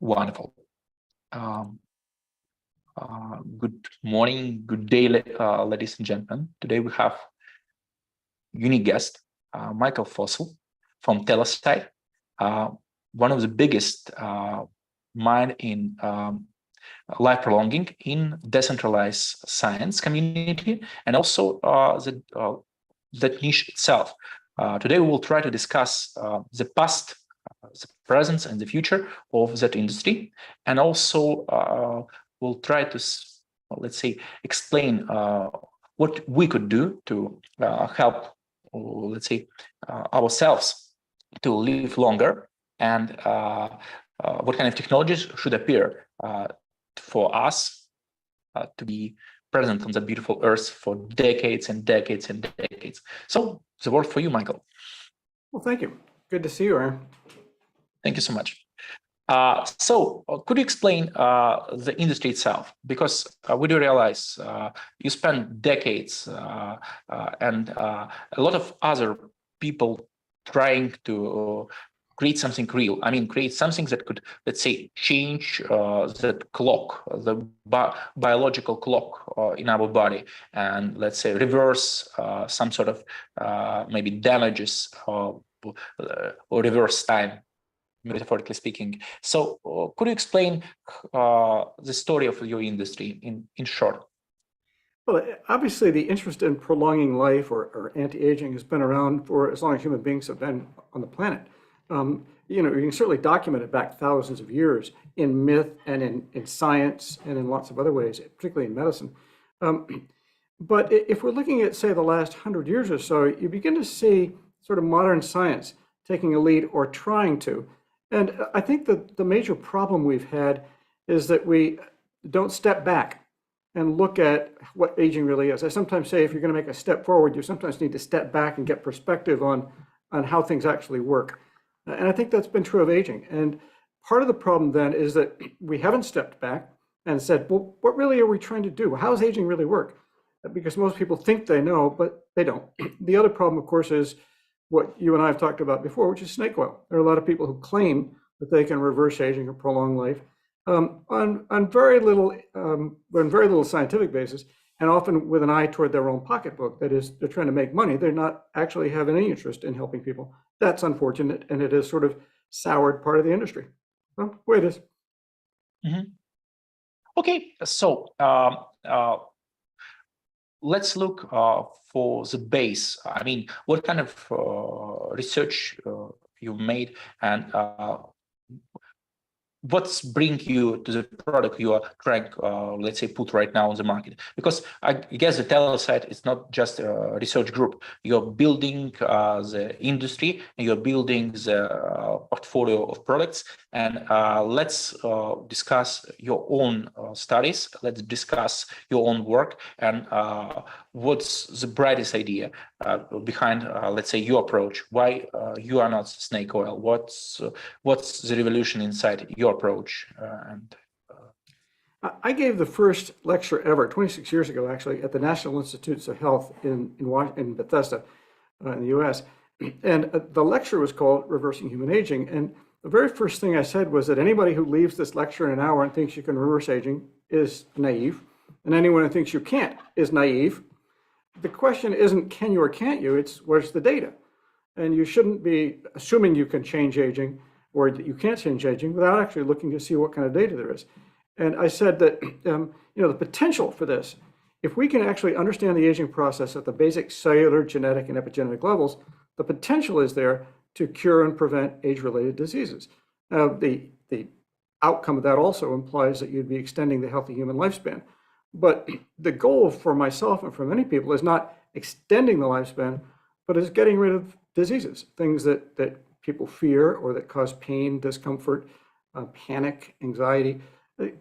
Wonderful. Good morning, good day, ladies and gentlemen. Today we have unique guest, Michael Fossel from Telesite, one of the biggest mind in life prolonging in decentralized science community, and also that niche itself. Today we will try to discuss the past, the present, and the future of that industry, and also we'll try to, let's say, explain what we could do to help, let's say, ourselves to live longer, and what kind of technologies should appear for us to be present on the beautiful Earth for decades and decades and decades. So the word for you, Michael. Well, thank you. Good to see you, Aaron. Thank you so much. So could you explain the industry itself? Because we do realize you spent decades and a lot of other people trying to create something real. I mean, create something that could, let's say, change that clock, the biological clock in our body, and let's say reverse some sort of maybe damages or reverse time, metaphorically speaking. So could you explain the story of your industry in short? Well, obviously the interest in prolonging life or anti-aging has been around for as long as human beings have been on the planet. You can certainly document it back thousands of years in myth and in science and in lots of other ways, particularly in medicine. But if we're looking at, say, the last 100 years or so, you begin to see sort of modern science taking a lead or trying to. And I think that the major problem we've had is that we don't step back and look at what aging really is. I sometimes say if you're going to make a step forward, you sometimes need to step back and get perspective on how things actually work. And I think that's been true of aging. And part of the problem then is that we haven't stepped back and said, well, what really are we trying to do? How does aging really work? Because most people think they know, but they don't. The other problem, of course, is what you and I have talked about before, which is snake oil. There are a lot of people who claim that they can reverse aging or prolong life on very little scientific basis, and often with an eye toward their own pocketbook. That is, they're trying to make money. They're not actually having any interest in helping people. That's unfortunate, and it is sort of soured part of the industry. Well, the way it is. Mm-hmm. Okay, so let's look for the base. I mean, what kind of research you made, and what's bring you to the product you are trying, let's say, put right now on the market? Because I guess the Telesite is not just a research group. You're building the industry, and you're building the portfolio of products. And let's discuss your own studies. Let's discuss your own work, and what's the brightest idea behind, let's say, your approach. Why you are not snake oil? What's the revolution inside your approach? I gave the first lecture ever 26 years ago, actually, at the National Institutes of Health in Bethesda, in the U.S. And the lecture was called Reversing Human Aging. And the very first thing I said was that anybody who leaves this lecture in an hour and thinks you can reverse aging is naive. And anyone who thinks you can't is naive. The question isn't can you or can't you, it's where's the data? And you shouldn't be assuming you can change aging or that you can't change aging without actually looking to see what kind of data there is. And I said that the potential for this, if we can actually understand the aging process at the basic cellular, genetic, and epigenetic levels, the potential is there to cure and prevent age-related diseases. Now, the outcome of that also implies that you'd be extending the healthy human lifespan. But the goal for myself and for many people is not extending the lifespan, but is getting rid of diseases, things that people fear or that cause pain, discomfort, panic, anxiety.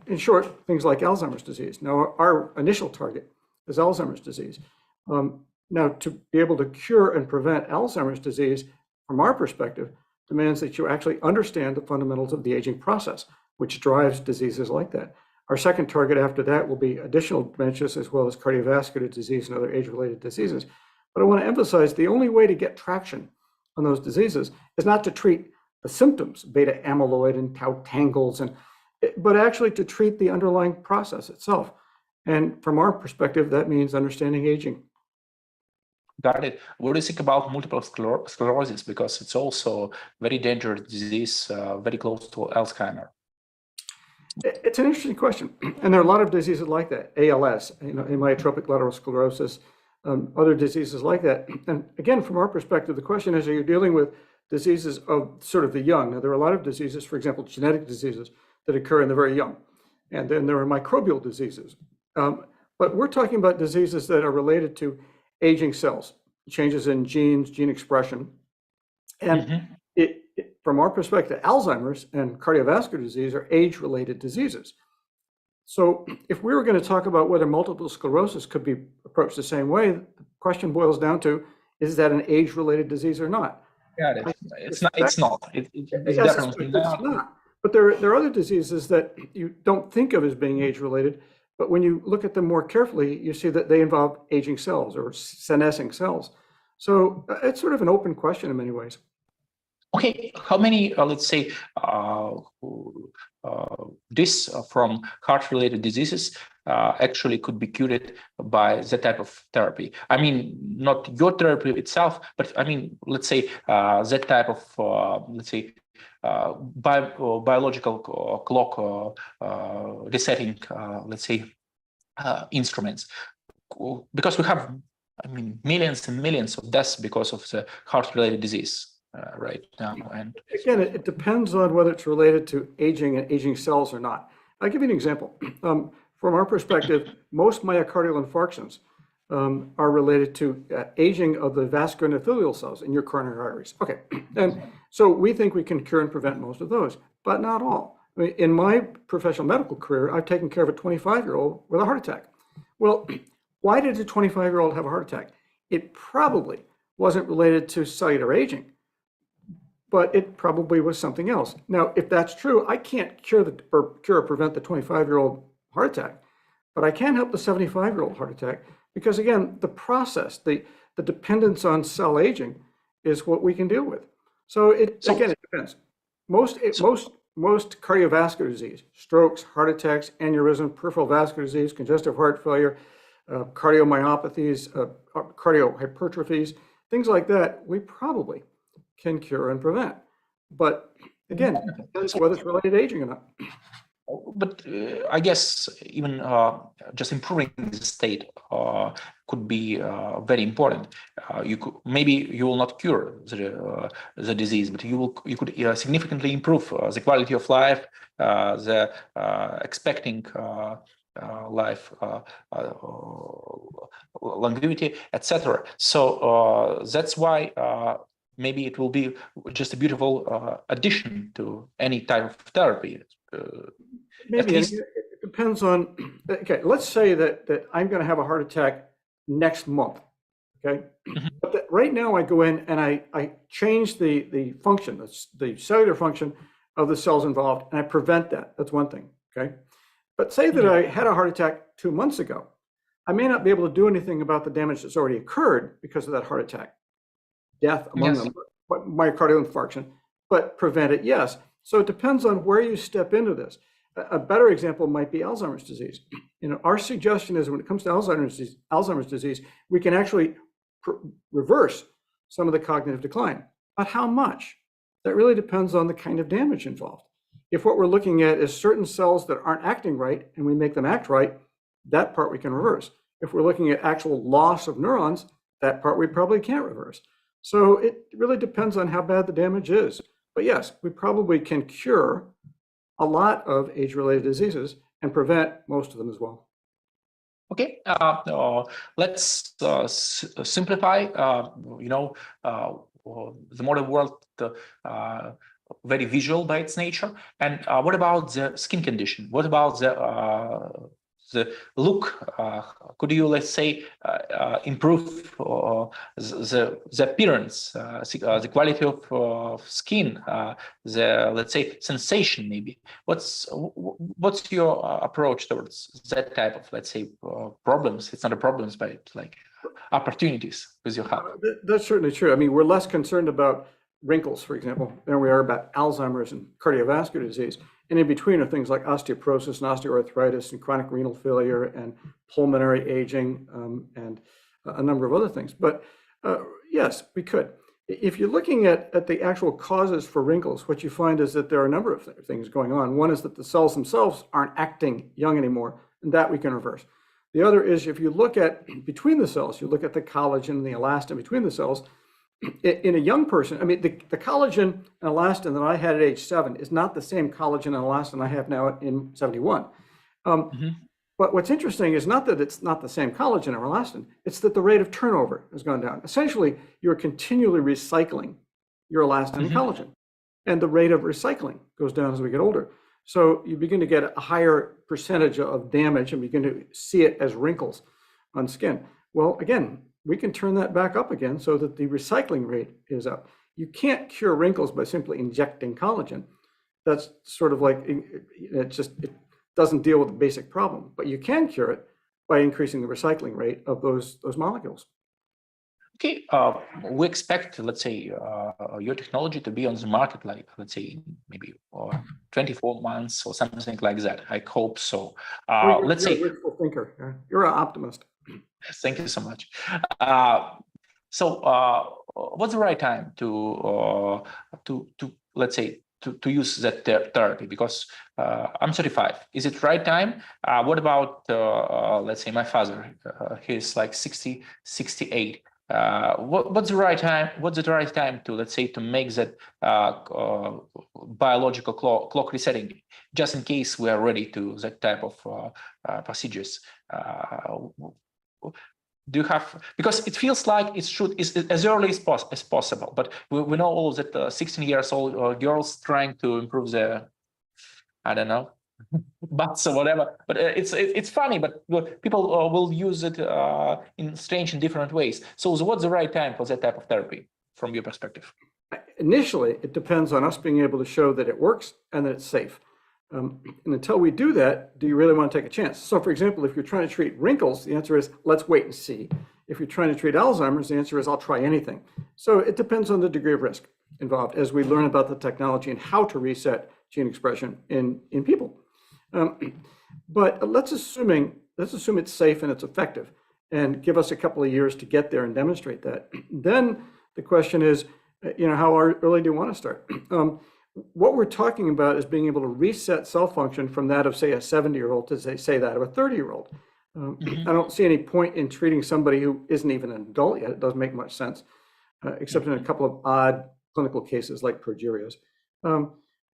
In short, things like Alzheimer's disease. Now, our initial target is Alzheimer's disease. Now, to be able to cure and prevent Alzheimer's disease, from our perspective, demands that you actually understand the fundamentals of the aging process, which drives diseases like that. Our second target after that will be additional dementias, as well as cardiovascular disease and other age-related diseases. But I want to emphasize the only way to get traction on those diseases is not to treat the symptoms, beta amyloid and tau tangles and but actually to treat the underlying process itself. And from our perspective, that means understanding aging. Got it. What do you think about multiple sclerosis? Because it's also very dangerous disease, very close to Alzheimer. It's an interesting question. And there are a lot of diseases like that, ALS, amyotrophic lateral sclerosis, other diseases like that. And again, from our perspective, the question is, are you dealing with diseases of sort of the young? Now, there are a lot of diseases, for example, genetic diseases that occur in the very young. And then there are microbial diseases. But we're talking about diseases that are related to aging cells, changes in genes, gene expression. And from our perspective, Alzheimer's and cardiovascular disease are age-related diseases. So if we were going to talk about whether multiple sclerosis could be approached the same way, the question boils down to, is that an age-related disease or not? Got it. It's not. It's definitely not. It's not. But there are other diseases that you don't think of as being age-related, but when you look at them more carefully, you see that they involve aging cells or senescing cells. So it's sort of an open question in many ways. Okay, how many, let's say, this from heart-related diseases actually could be cured by that type of therapy? I mean, not your therapy itself, but I mean, let's say that type of, let's say, biological clock resetting, let's say, instruments, because we have, I mean, millions and millions of deaths because of the heart-related disease right now. And again, it depends on whether it's related to aging and aging cells or not. I'll give you an example. From our perspective, most myocardial infarctions are related to aging of the vascular endothelial cells in your coronary arteries. Okay, and so we think we can cure and prevent most of those, but not all. I mean, in my professional medical career, I've taken care of a 25-year-old with a heart attack. Well, why did a 25-year-old have a heart attack? It probably wasn't related to cellular aging, but it probably was something else. Now, if that's true, I can't cure or prevent the 25-year-old heart attack, but I can help the 75-year-old heart attack because, again, the process, the dependence on cell aging is what we can deal with. So again, it depends. Most cardiovascular disease, strokes, heart attacks, aneurysm, peripheral vascular disease, congestive heart failure, cardiomyopathies, cardiohypertrophies, things like that, we probably can cure and prevent. But again, it depends whether it's related to aging or not. But I guess even just improving the state could be very important. Maybe you will not cure the disease, but you could significantly improve the quality of life, the expecting life, longevity, etc. So that's why maybe it will be just a beautiful addition to any type of therapy. Maybe it depends on. Okay, let's say that I'm going to have a heart attack next month. Okay, but right now I go in and I change the function, the cellular function of the cells involved, and I prevent that. That's one thing. Okay, but say that I had a heart attack 2 months ago, I may not be able to do anything about the damage that's already occurred because of that heart attack, death among them, but myocardial infarction, but prevent it, yes. So it depends on where you step into this. A better example might be Alzheimer's disease. Our suggestion is when it comes to Alzheimer's disease, we can actually reverse some of the cognitive decline. But how much? That really depends on the kind of damage involved. If what we're looking at is certain cells that aren't acting right and we make them act right, that part we can reverse. If we're looking at actual loss of neurons, that part we probably can't reverse. So it really depends on how bad the damage is. But yes, we probably can cure a lot of age-related diseases and prevent most of them as well. Okay, let's simplify. The modern world, very visual by its nature. And what about the skin condition? What about the look? Could you, let's say, improve the appearance, the quality of skin, the, let's say, sensation maybe? What's your approach towards that type of, let's say, problems? It's not a problems, but like opportunities with your health. That's certainly true. I mean, we're less concerned about wrinkles, for example, than we are about Alzheimer's and cardiovascular disease. And in between are things like osteoporosis and osteoarthritis and chronic renal failure and pulmonary aging and a number of other things. But yes, we could. If you're looking at the actual causes for wrinkles, what you find is that there are a number of things going on. One is that the cells themselves aren't acting young anymore, and that we can reverse. The other is if you look at between the cells, you look at the collagen and the elastin between the cells. In a young person, I mean, the collagen and elastin that I had at age 7 is not the same collagen and elastin I have now in 71. But what's interesting is not that it's not the same collagen or elastin, it's that the rate of turnover has gone down. Essentially, you're continually recycling your elastin and collagen, and the rate of recycling goes down as we get older. So you begin to get a higher percentage of damage and begin to see it as wrinkles on skin. Well, again, we can turn that back up again so that the recycling rate is up. You can't cure wrinkles by simply injecting collagen. That's sort of like, it doesn't deal with the basic problem, but you can cure it by increasing the recycling rate of those molecules. Okay, we expect, let's say, your technology to be on the market, like, let's say, maybe 24 months or something like that. I hope so. Let's say, you're a wishful thinker. You're an optimist. Thank you so much. What's the right time to let's say to use that therapy? Because I'm 35. Is it right time? What about let's say my father? He's like 60, 68. What's the right time? What's the right time to, let's say, to make that biological clock resetting, just in case we are ready to that type of procedures? Do you have, because it feels like it should is as early as possible, but we know all that 16 years old girls trying to improve their, I don't know, butts or whatever. But it's funny, but people will use it in strange and different ways. So what's the right time for that type of therapy from your perspective? Initially, it depends on us being able to show that it works and that it's safe. And until we do that, do you really want to take a chance? So for example, if you're trying to treat wrinkles, the answer is, let's wait and see. If you're trying to treat Alzheimer's, the answer is, I'll try anything. So it depends on the degree of risk involved as we learn about the technology and how to reset gene expression in people. But let's assume it's safe and it's effective, and give us a couple of years to get there and demonstrate that. Then the question is, how early do you want to start? What we're talking about is being able to reset cell function from that of, say, a 70-year-old to say that of a 30-year-old. I don't see any point in treating somebody who isn't even an adult yet. It doesn't make much sense, except in a couple of odd clinical cases like progerias.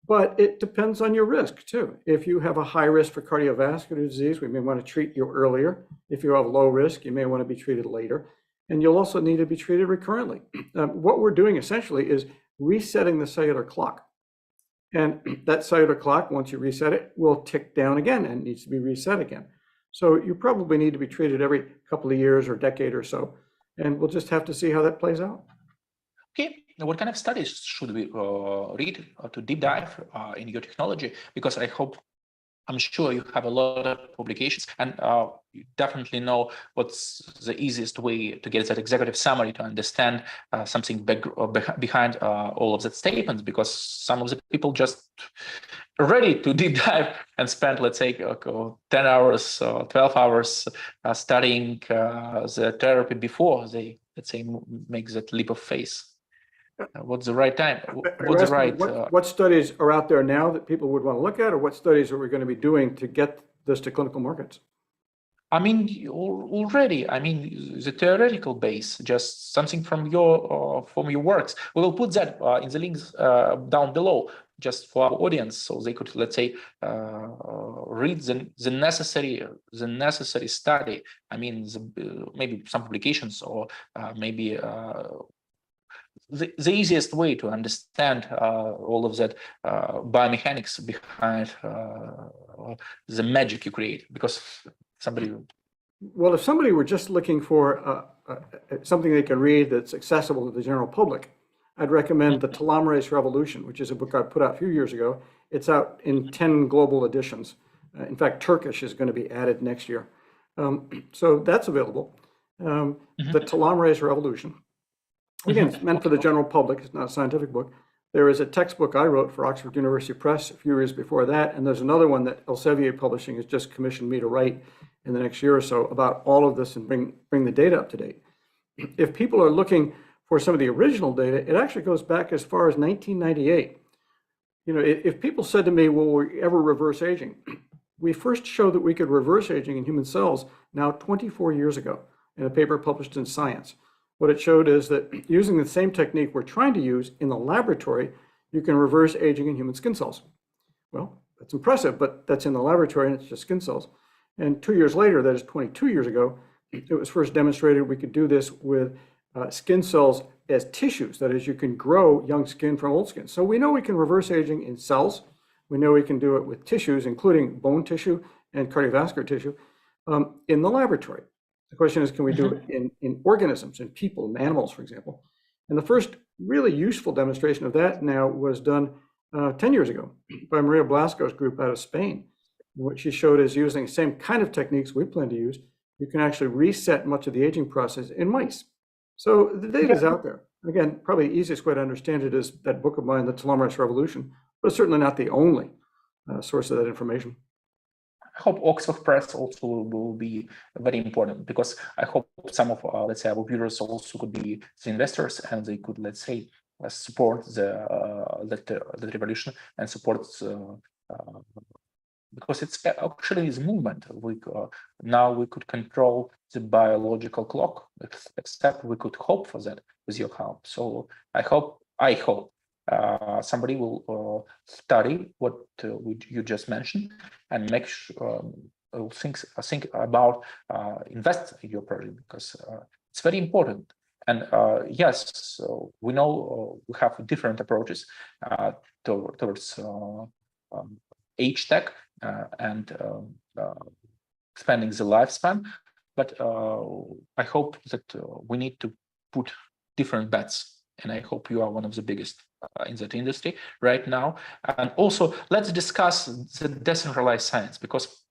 But it depends on your risk too. If you have a high risk for cardiovascular disease, we may want to treat you earlier. If you have low risk, you may want to be treated later. And you'll also need to be treated recurrently. What we're doing essentially is resetting the cellular clock. And that cellular clock, once you reset it, will tick down again and needs to be reset again. So you probably need to be treated every couple of years or decade or so. And we'll just have to see how that plays out. Okay, what kind of studies should we read to deep dive in your technology? Because I'm sure you have a lot of publications, and you definitely know what's the easiest way to get that executive summary to understand something behind all of that statements, because some of the people just ready to deep dive and spend, let's say, 10 hours, 12 hours studying the therapy before they, let's say, make that leap of faith. What's the right time? What's the right? What studies are out there now that people would want to look at, or what studies are we going to be doing to get this to clinical markets? I mean, already. I mean, the theoretical base, just something from your works. We will put that in the links down below, just for our audience, so they could, let's say, read the necessary study. I mean, maybe some publications, or maybe. The easiest way to understand all of that biomechanics behind the magic you create, because somebody. Well, if somebody were just looking for something they can read that's accessible to the general public, I'd recommend The Telomerase Revolution, which is a book I put out a few years ago. It's out in 10 global editions. In fact, Turkish is going to be added next year. So that's available. The Telomerase Revolution. Again, it's meant for the general public. It's not a scientific book. There is a textbook I wrote for Oxford University Press a few years before that, and there's another one that Elsevier Publishing has just commissioned me to write in the next year or so about all of this and bring the data up to date. If people are looking for some of the original data, it actually goes back as far as 1998. You know, if people said to me, will we ever reverse aging? We first showed that we could reverse aging in human cells now 24 years ago in a paper published in Science. What it showed is that using the same technique we're trying to use in the laboratory, you can reverse aging in human skin cells. Well, that's impressive, but that's in the laboratory and it's just skin cells. And 2 years later, that is 22 years ago, it was first demonstrated we could do this with skin cells as tissues. That is, you can grow young skin from old skin. So we know we can reverse aging in cells. We know we can do it with tissues, including bone tissue and cardiovascular tissue, in the laboratory. The question is, can we do it in organisms, in people, in animals, for example? And the first really useful demonstration of that now was done 10 years ago by Maria Blasco's group out of Spain. What she showed is using the same kind of techniques we plan to use, you can actually reset much of the aging process in mice. So the data is out there. Again, probably the easiest way to understand it is that book of mine, The Telomerase Revolution, but it's certainly not the only source of that information. I hope Oxford Press also will be very important, because I hope some of, let's say, our viewers also could be the investors, and they could, let's say, support the revolution and support because it's actually this movement. Now we could control the biological clock, except we could hope for that with your help. So I hope somebody will study what you just mentioned and make sure think about invest in your project, because it's very important. And yes, so we know we have different approaches towards AgeTech and expanding the lifespan, but I hope that we need to put different bets, and I hope you are one of the biggest in that industry right now. And also, let's discuss the decentralized science, because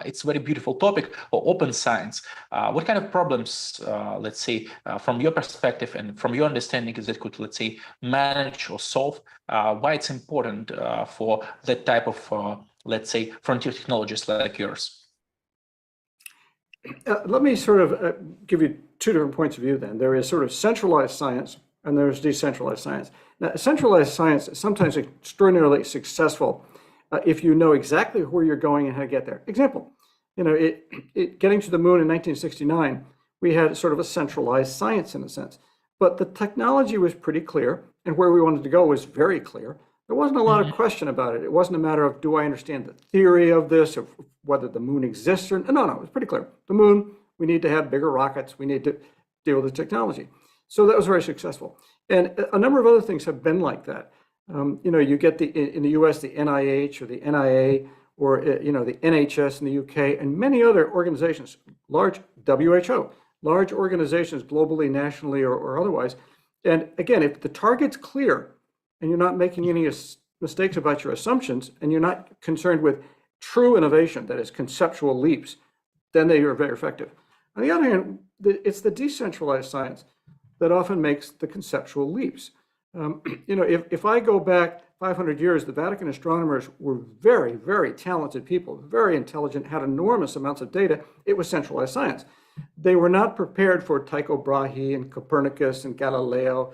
it's a very beautiful topic, or open science. What kind of problems, let's say, from your perspective and from your understanding, is it could, let's say, manage or solve? Why it's important for that type of, let's say, frontier technologies like yours? Let me sort of give you two different points of view then. There is sort of centralized science and there's decentralized science. Now, centralized science is sometimes extraordinarily successful if you know exactly where you're going and how to get there. Example, you know, getting to the moon in 1969, we had sort of a centralized science in a sense, but the technology was pretty clear and where we wanted to go was very clear. There wasn't a lot of question about it. It wasn't a matter of, do I understand the theory of this, of whether the moon exists or no, it was pretty clear. The moon, we need to have bigger rockets. We need to deal with the technology. So that was very successful. And a number of other things have been like that. You know, you get in the US, the NIH or the NIA, or, you know, the NHS in the UK, and many other organizations, large WHO, large organizations globally, nationally, or otherwise. And again, if the target's clear and you're not making any mistakes about your assumptions, and you're not concerned with true innovation, that is conceptual leaps, then they are very effective. On the other hand, it's the decentralized science that often makes the conceptual leaps. You know, if I go back 500 years, the Vatican astronomers were very, very talented people, very intelligent, had enormous amounts of data. It was centralized science. They were not prepared for Tycho Brahe and Copernicus and Galileo.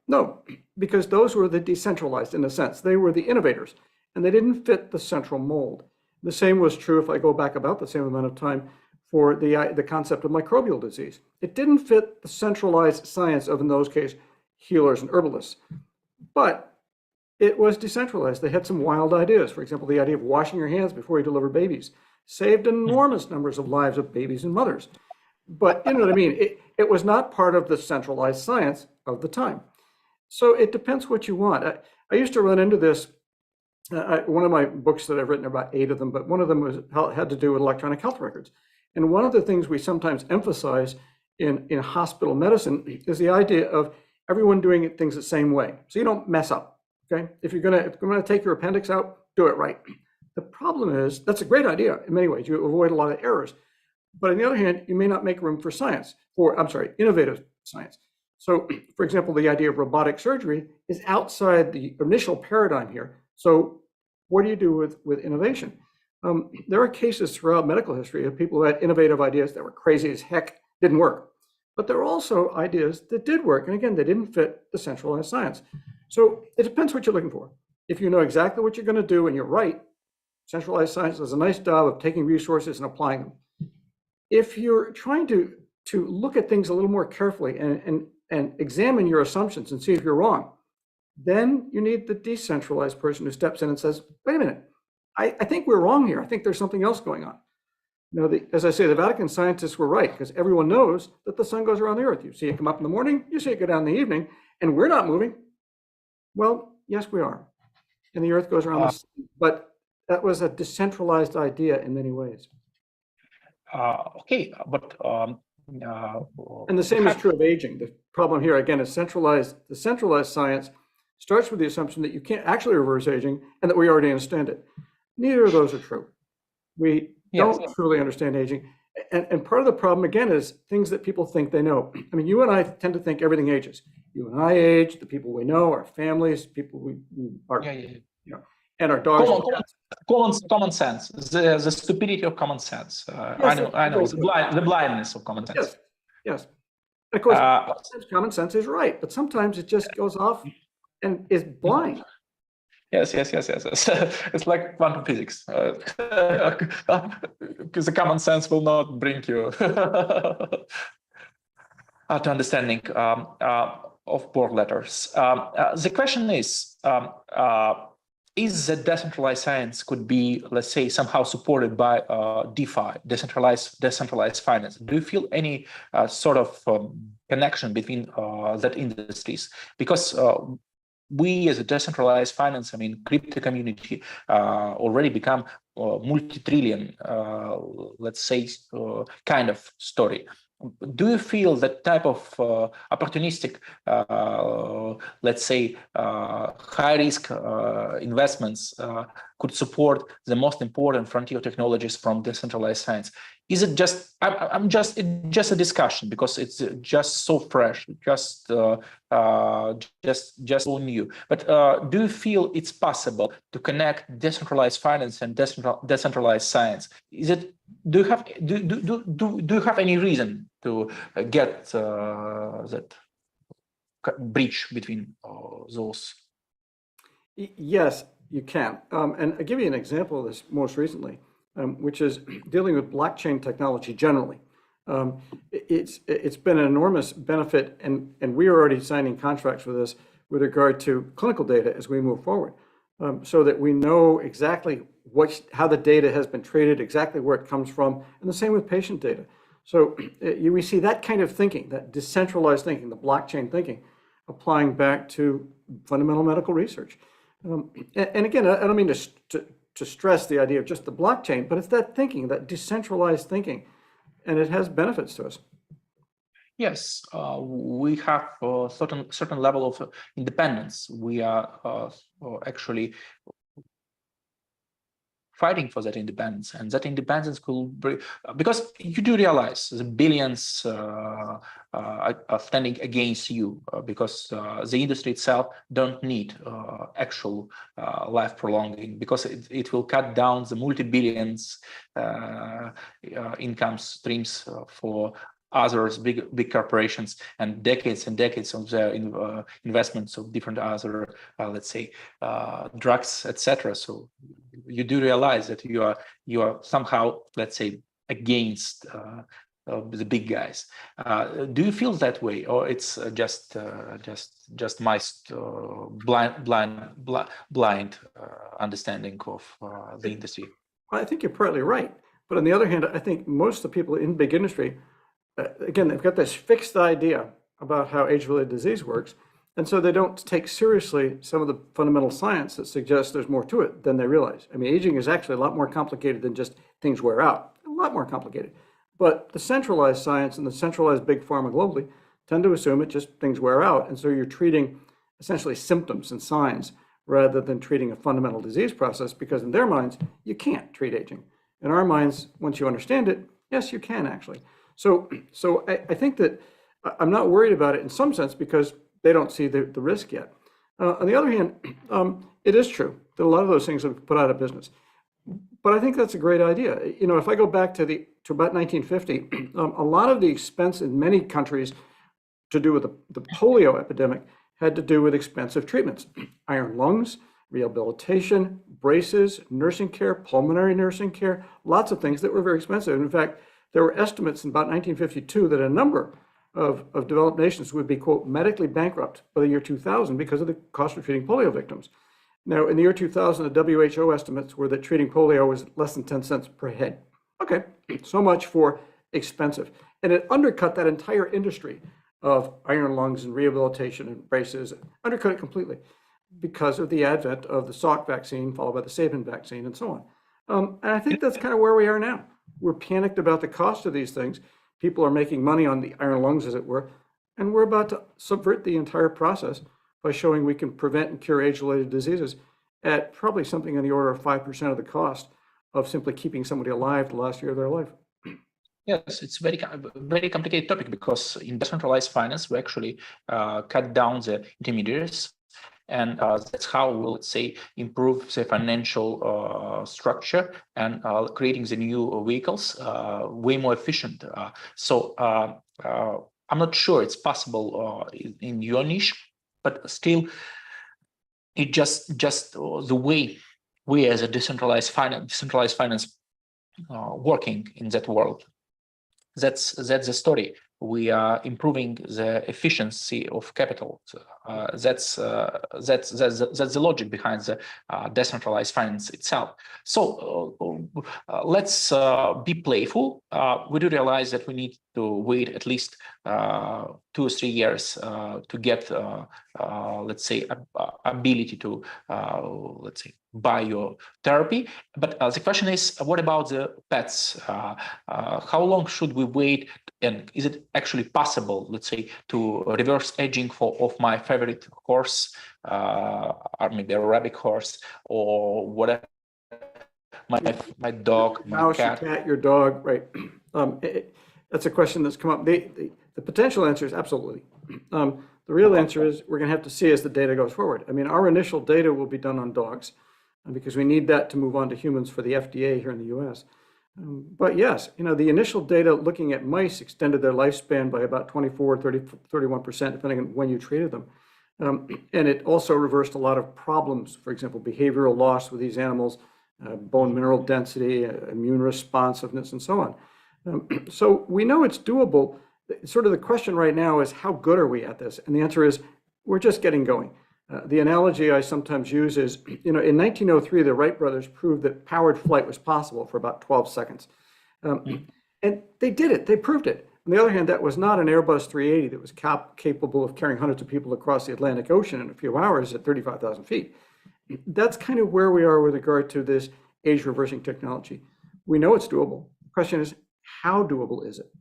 No, because those were the decentralized in a sense. They were the innovators, and they didn't fit the central mold. The same was true if I go back about the same amount of time for the concept of microbial disease. It didn't fit the centralized science of, in those cases, healers and herbalists, but it was decentralized. They had some wild ideas. For example, the idea of washing your hands before you deliver babies saved enormous numbers of lives of babies and mothers. But you know what I mean? It was not part of the centralized science of the time. So it depends what you want. I used to run into this. One of my books that I've written, about 8 of them, but one of them had to do with electronic health records. And one of the things we sometimes emphasize in hospital medicine is the idea of everyone doing things the same way, so you don't mess up. Okay, if you're gonna take your appendix out, do it right. The problem is that's a great idea in many ways. You avoid a lot of errors, but on the other hand, you may not make room for innovative science. So, for example, the idea of robotic surgery is outside the initial paradigm here. So what do you do with innovation? There are cases throughout medical history of people who had innovative ideas that were crazy as heck, didn't work. But there are also ideas that did work. And again, they didn't fit the centralized science. So it depends what you're looking for. If you know exactly what you're going to do and you're right, centralized science does a nice job of taking resources and applying them. If you're trying to look at things a little more carefully and examine your assumptions and see if you're wrong, then you need the decentralized person who steps in and says, wait a minute, I think we're wrong here. I think there's something else going on. You know, as I say, the Vatican scientists were right, because everyone knows that the sun goes around the earth. You see it come up in the morning, you see it go down in the evening, and we're not moving. Well, yes, we are. And the earth goes around the sun. But that was a decentralized idea in many ways. Okay, but and the same is true of aging. The problem here, again, is the centralized science starts with the assumption that you can't actually reverse aging and that we already understand it. Neither of those are true. We don't truly understand aging. And part of the problem, again, is things that people think they know. I mean, you and I tend to think everything ages. You and I age, the people we know, our families, people we are, you know, and our dogs. Common sense, the stupidity of common sense. Yes, I know, the blindness of common sense. Yes. Of course, common sense is right, but sometimes it just goes off and is blind. Yes. It's like quantum physics. Because the common sense will not bring you to understanding of board letters. The question is that decentralized science could be, let's say, somehow supported by DeFi, decentralized finance? Do you feel any sort of connection between that industries? Because we as a decentralized finance, I mean, crypto community already become multi-trillion, let's say, kind of story. Do you feel that type of opportunistic, let's say, high-risk investments could support the most important frontier technologies from decentralized science? Is it just? It's just a discussion because it's just so fresh, just so new. But do you feel it's possible to connect decentralized finance and decentralized science? Is it? Do you have any reason to get that bridge between those? Yes, you can. And I'll give you an example of this most recently, which is dealing with blockchain technology generally. It's been an enormous benefit, and we are already signing contracts with this with regard to clinical data as we move forward, so that we know exactly how the data has been treated, exactly where it comes from, and the same with patient data. So we see that kind of thinking, that decentralized thinking, the blockchain thinking, applying back to fundamental medical research. And again, I don't mean to stress the idea of just the blockchain, but it's that thinking, that decentralized thinking, and it has benefits to us. Yes, we have a certain level of independence. We are actually fighting for that independence, and that independence could bring, because you do realize the billions are standing against you, because the industry itself don't need actual life prolonging, because it will cut down the multi-billions income streams for others, big corporations, and decades of their investments of different other, let's say, drugs, etc. So you do realize that you are somehow, let's say, against the big guys. Do you feel that way, or it's just my blind understanding of the industry? I think you're partly right, but on the other hand, I think most of the people in big industry, again, they've got this fixed idea about how age-related disease works, and so they don't take seriously some of the fundamental science that suggests there's more to it than they realize. I mean, aging is actually a lot more complicated than just things wear out, a lot more complicated. But the centralized science and the centralized big pharma globally tend to assume it just things wear out, and so you're treating essentially symptoms and signs rather than treating a fundamental disease process, because in their minds, you can't treat aging. In our minds, once you understand it, yes, you can actually. So I think that I'm not worried about it in some sense because they don't see the risk yet. On the other hand, it is true that a lot of those things have been put out of business. But I think that's a great idea. You know, if I go back to about 1950, a lot of the expense in many countries to do with the polio epidemic had to do with expensive treatments, iron lungs, rehabilitation, braces, nursing care, pulmonary nursing care, lots of things that were very expensive. In fact, there were estimates in about 1952 that a number of developed nations would be, quote, medically bankrupt by the year 2000 because of the cost of treating polio victims. Now, in the year 2000, the WHO estimates were that treating polio was less than 10 cents per head. Okay, so much for expensive. And it undercut that entire industry of iron lungs and rehabilitation and braces, undercut it completely because of the advent of the Salk vaccine, followed by the Sabin vaccine, and so on. And I think that's kind of where we are now. We're panicked about the cost of these things. People are making money on the iron lungs, as it were, and we're about to subvert the entire process by showing we can prevent and cure age-related diseases at probably something in the order of 5% of the cost of simply keeping somebody alive the last year of their life. Yes, it's very complicated topic because in decentralized finance, we actually cut down the intermediaries, and that's how we'll, let's say, improve the financial structure and creating the new vehicles way more efficient. So I'm not sure it's possible in your niche, but still, it just the way we as a decentralized finance working in that world. That's the story. We are improving the efficiency of capital. That's the logic behind the decentralized finance itself. So let's be playful. We do realize that we need to wait at least 2 or 3 years to get, let's say, ability to, let's say, buy your therapy. But the question is, what about the pets? How long should we wait? And is it actually possible, let's say, to reverse aging of my favorite horse, or maybe a rabbit horse, or whatever, my dog, my Mouse, cat? your cat, your dog, right? That's a question that's come up. The potential answer is absolutely. The real answer is we're going to have to see as the data goes forward. I mean, our initial data will be done on dogs because we need that to move on to humans for the FDA here in the US. But yes, you know, the initial data looking at mice extended their lifespan by about 24, 30, 31%, depending on when you treated them. And it also reversed a lot of problems, for example, behavioral loss with these animals, bone mineral density, immune responsiveness, and so on. So we know it's doable. Sort of the question right now is how good are we at this? And the answer is we're just getting going. The analogy I sometimes use is, you know, in 1903, the Wright brothers proved that powered flight was possible for about 12 seconds. And they did it, they proved it. On the other hand, that was not an Airbus 380 that was capable of carrying hundreds of people across the Atlantic Ocean in a few hours at 35,000 feet. That's kind of where we are with regard to this age reversing technology. We know it's doable. The question is, how doable is it?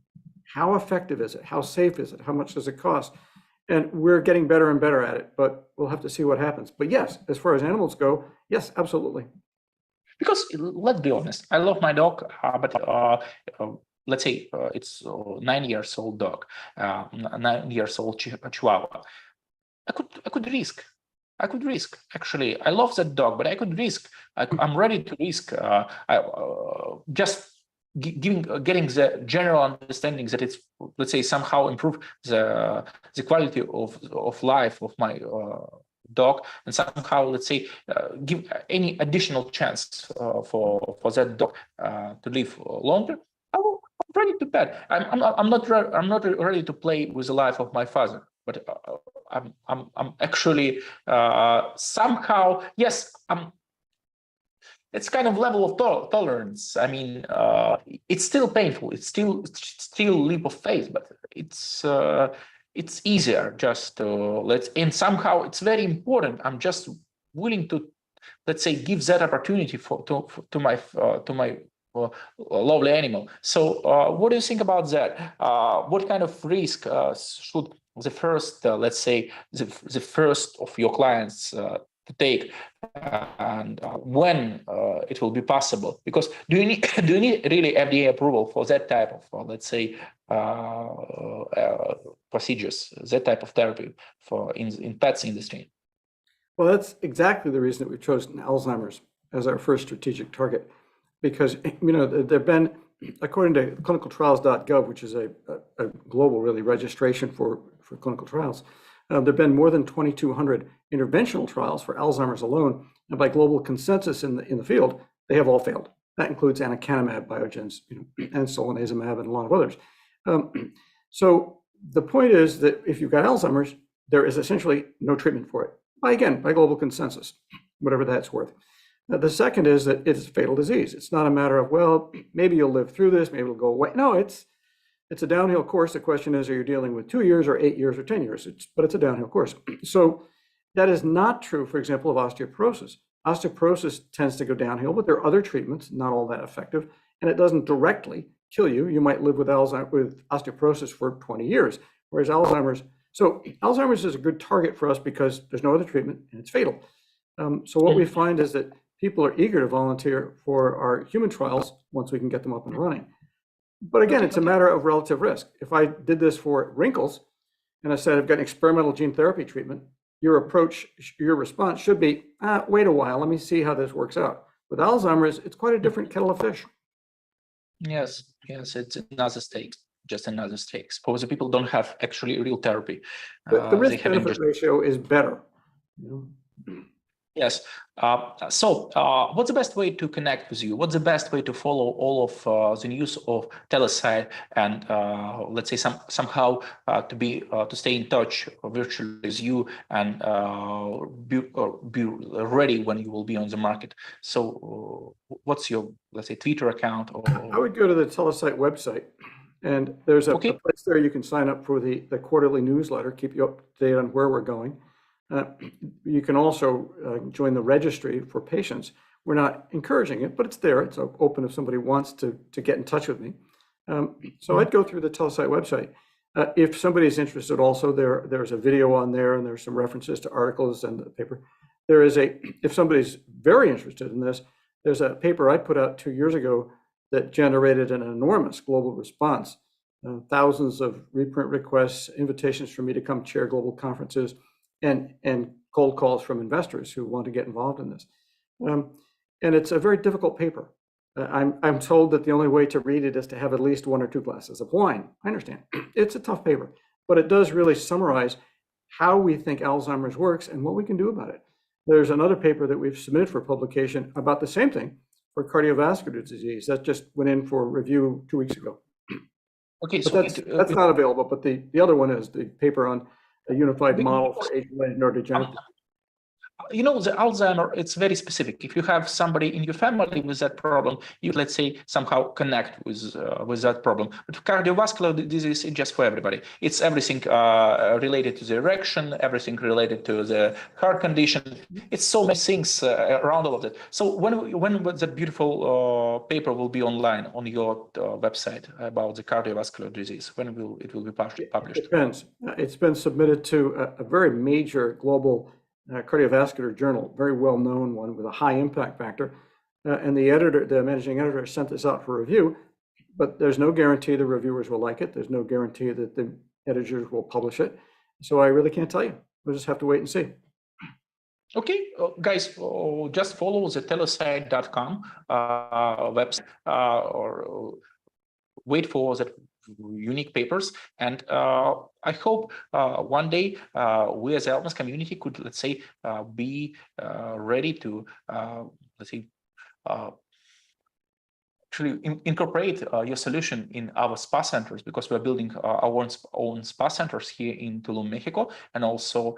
How effective is it? How safe is it? How much does it cost? And we're getting better and better at it, but we'll have to see what happens. But yes, as far as animals go, yes, absolutely. Because let's be honest, I love my dog, but let's say it's 9 years old dog, 9 years old Chihuahua. I could risk. Actually, I love that dog, but I could risk. I'm ready to risk. Just getting the general understanding that it's, let's say, somehow improve the quality of life of my dog, and somehow, let's say, give any additional chance for that dog to live longer. I'm ready to bet. I'm not ready to play with the life of my father, but I'm actually somehow, yes, it's kind of level of tolerance. I mean, it's still painful. It's still leap of faith, but it's easier just to and somehow it's very important. I'm just willing to, let's say, give that opportunity to my lovely animal. So what do you think about that? What kind of risk should the first, let's say, the first of your clients to take, and when it will be possible? Because do you need really FDA approval for that type of, let's say, procedures, that type of therapy for in pets industry? Well, that's exactly the reason that we've chosen Alzheimer's as our first strategic target, because there've been, according to clinicaltrials.gov, which is a global really registration for clinical trials, there've been more than 2,200 interventional trials for Alzheimer's alone, and by global consensus in the field, they have all failed. That includes anakinumab, Biogen's, and solanezumab, and a lot of others. So the point is that if you've got Alzheimer's, there is essentially no treatment for it. By global consensus, whatever that's worth. The second is that it's a fatal disease. It's not a matter of, well, maybe you'll live through this, maybe it'll go away. No, it's a downhill course. The question is, are you dealing with 2 years or 8 years or 10 years? But it's a downhill course. So that is not true, for example, of osteoporosis. Osteoporosis tends to go downhill, but there are other treatments, not all that effective, and it doesn't directly kill you. You might live with osteoporosis for 20 years, whereas Alzheimer's is a good target for us because there's no other treatment and it's fatal. So what we find is that people are eager to volunteer for our human trials once we can get them up and running. But again, it's a matter of relative risk. If I did this for wrinkles and I said I've got an experimental gene therapy treatment, your response should be, wait a while, let me see how this works out. With Alzheimer's, it's quite a different kettle of fish. Yes, it's another stake, just another stake. Suppose the people don't have actually real therapy. The risk-benefit ratio is better. Yes. So what's the best way to connect with you? What's the best way to follow all of the news of Telesite and let's say somehow to stay in touch virtually with you and be ready when you will be on the market? So what's your, let's say, Twitter account? I would go to the Telesite website, and there's a place there you can sign up for the quarterly newsletter, keep you up to date on where we're going. You can also join the registry for patients. We're not encouraging it, but it's there. It's open if somebody wants to get in touch with me. So I'd go through the Telesite website. If somebody's interested also, there's a video on there, and there's some references to articles and the paper. If somebody's very interested in this, there's a paper I put out 2 years ago that generated an enormous global response. Thousands of reprint requests, invitations for me to come chair global conferences, and cold calls from investors who want to get involved in this. And it's a very difficult paper. I'm told that the only way to read it is to have at least 1 or 2 glasses of wine. I understand. It's a tough paper, but it does really summarize how we think Alzheimer's works and what we can do about it. There's another paper that we've submitted for publication about the same thing for cardiovascular disease that just went in for review 2 weeks ago. Okay, so that's not available, but the other one is the paper on a unified model for age-related neurodegenerative. The Alzheimer, it's very specific. If you have somebody in your family with that problem, you, let's say, somehow connect with that problem. But cardiovascular disease is just for everybody. It's everything related to the erection, everything related to the heart condition. It's so many things around all of that. So when that beautiful paper will be online on your website about the cardiovascular disease? When will it be published? It depends. It's been submitted to a very major global cardiovascular journal, very well-known one with a high impact factor. And the managing editor, sent this out for review, but there's no guarantee the reviewers will like it. There's no guarantee that the editors will publish it. So I really can't tell you. We'll just have to wait and see. Okay, guys, just follow the telesite.com website or wait for that unique papers, and I hope one day we as the Elmas community could, let's say, be ready to, let's say, actually incorporate your solution in our spa centers, because we're building our own spa centers here in Tulum, Mexico, and also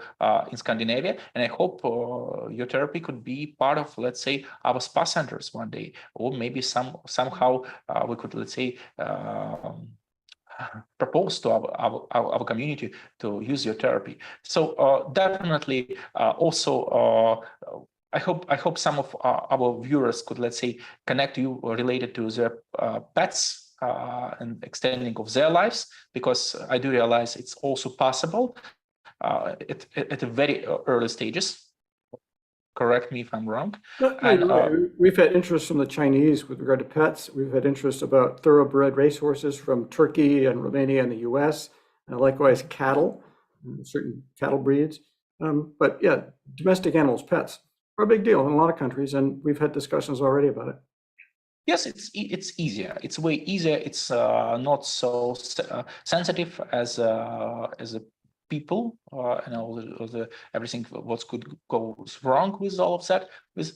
in Scandinavia. And I hope your therapy could be part of, let's say, our spa centers one day, or maybe somehow we could, let's say, propose to our community to use your therapy. So definitely also I hope some of our viewers could, let's say, connect you related to their pets and extending of their lives, because I do realize it's also possible at a very early stages. Correct me if I'm wrong. No, And you're right. We've had interest from the Chinese with regard to pets. We've had interest about thoroughbred racehorses from Turkey and Romania and the US, and likewise cattle, certain cattle breeds. But yeah, domestic animals, pets, are a big deal in a lot of countries, and we've had discussions already about it. yes, it's easier. It's way easier. It's not so sensitive as a people and all the everything what could go wrong with all of that. With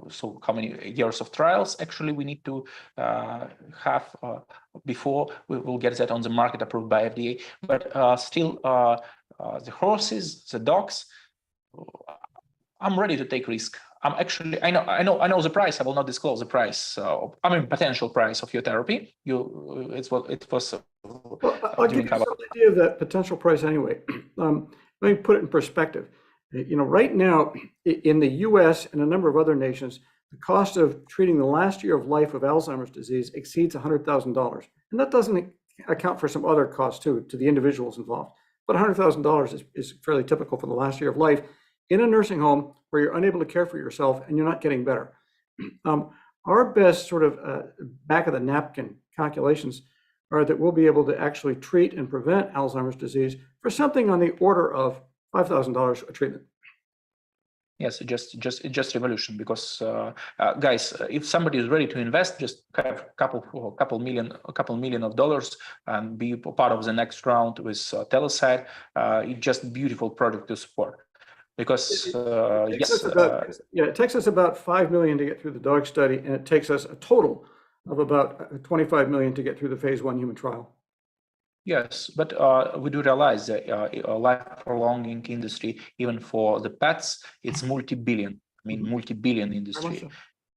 so how many years of trials actually we need to have before we will get that on the market approved by FDA. But still, the horses, the dogs, I'm ready to take risk. I'm actually, I know the price. I will not disclose the price. Potential price of your therapy. It was. Well, I'll give you some idea of that potential price anyway. Let me put it in perspective. Right now in the US and a number of other nations, the cost of treating the last year of life of Alzheimer's disease exceeds $100,000. And that doesn't account for some other costs too, to the individuals involved. But $100,000 is fairly typical for the last year of life in a nursing home where you're unable to care for yourself and you're not getting better. Our best sort of back of the napkin calculations are that we'll be able to actually treat and prevent Alzheimer's disease for something on the order of $5,000 a treatment. Yes, just revolution. Because guys, if somebody is ready to invest, just have a couple million of dollars and be part of the next round with Telesite. It's just beautiful product to support. Because it takes us about 5 million to get through the dog study, and it takes us a total of about 25 million to get through the phase 1 human trial. Yes, but we do realize that life prolonging industry, even for the pets, it's multi-billion. Multi-billion industry.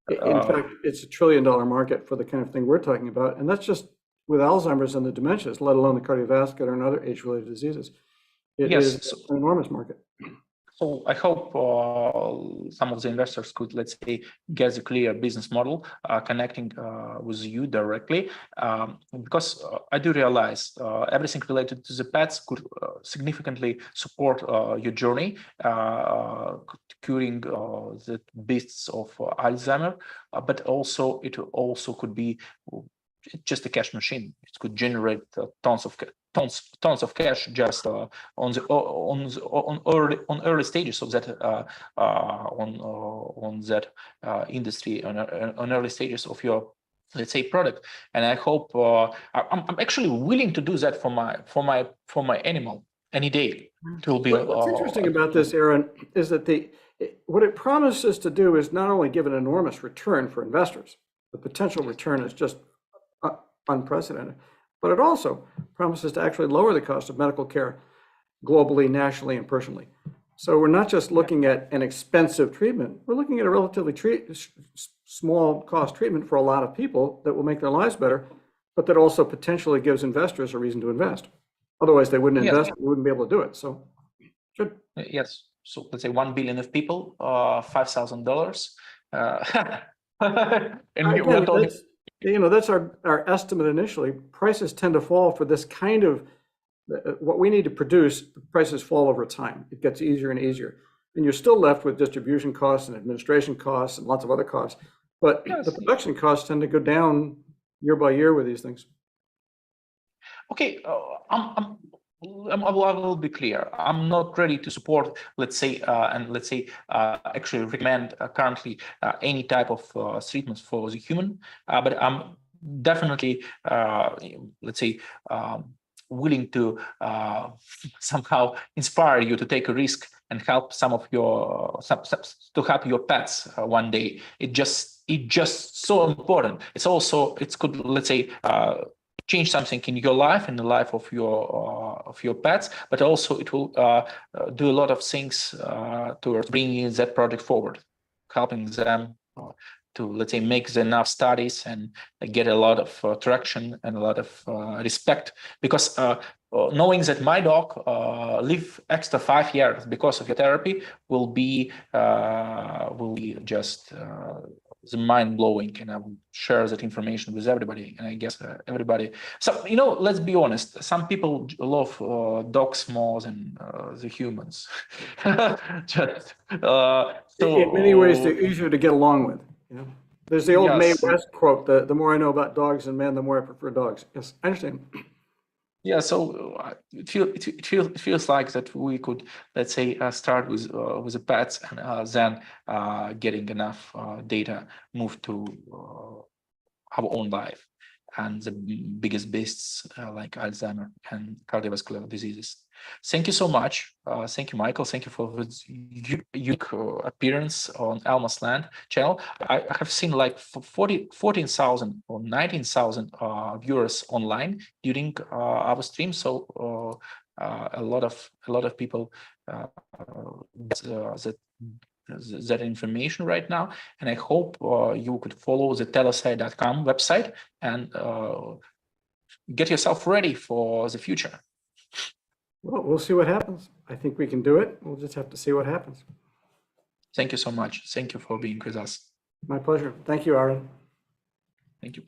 In fact, it's $1 trillion market for the kind of thing we're talking about, and that's just with Alzheimer's and the dementias, let alone the cardiovascular and other age-related diseases. It is an enormous market. So I hope some of the investors could, let's say, get a clear business model connecting with you directly, because I do realize everything related to the pets could significantly support your journey, curing the beasts of Alzheimer, but also it also could be just a cash machine. It could generate tons of cash just on early stages of that on that industry, on early stages of your, let's say, product. And I hope I'm actually willing to do that for my animal any day. It will be. What's interesting about this, Aaron, is that what it promises to do is not only give an enormous return for investors. The potential return is just unprecedented, but it also promises to actually lower the cost of medical care globally, nationally, and personally. So we're not just looking at an expensive treatment, we're looking at a relatively small cost treatment for a lot of people that will make their lives better, but that also potentially gives investors a reason to invest. Otherwise, they wouldn't invest, they wouldn't be able to do it. So, good. Yes. So let's say 1 billion of people, $5,000. And we're talking. That's our estimate initially. Prices tend to fall for this kind of what we need to produce. Prices fall over time. It gets easier and easier, and you're still left with distribution costs and administration costs and lots of other costs. But the production costs tend to go down year by year with these things. Okay, I will be clear. I'm not ready to support, let's say, actually recommend currently any type of treatments for the human, but I'm definitely, let's say, willing to somehow inspire you to take a risk and help some of your to help your pets one day. It's just so important. It could, let's say, change something in your life, in the life of your pets, but also it will do a lot of things towards bringing that project forward, helping them to, let's say, make enough studies and get a lot of traction and a lot of respect. Because knowing that my dog live extra 5 years because of your therapy will be just it's mind blowing, and I will share that information with everybody. And I guess everybody. So let's be honest. Some people love dogs more than the humans. Just, In many ways, they're easier to get along with. There's the old Mae yes, West quote: "The more I know about dogs and men, the more I prefer dogs." Yes, I understand. yeah. So it feels like that we could, let's say, start with the pets, and then getting enough data, move to our own life, and the biggest beasts like Alzheimer and cardiovascular diseases. Thank you so much. Thank you, Michael. Thank you for this unique appearance on Elmas Land channel. I have seen like 14,000 or 19,000 viewers online during our stream. So a lot of people that information right now, and I hope you could follow the telesite.com website and get yourself ready for the future. Well, we'll see what happens. I think we can do it. We'll just have to see what happens. Thank you so much. Thank you for being with us. My pleasure. Thank you, Aaron. Thank you.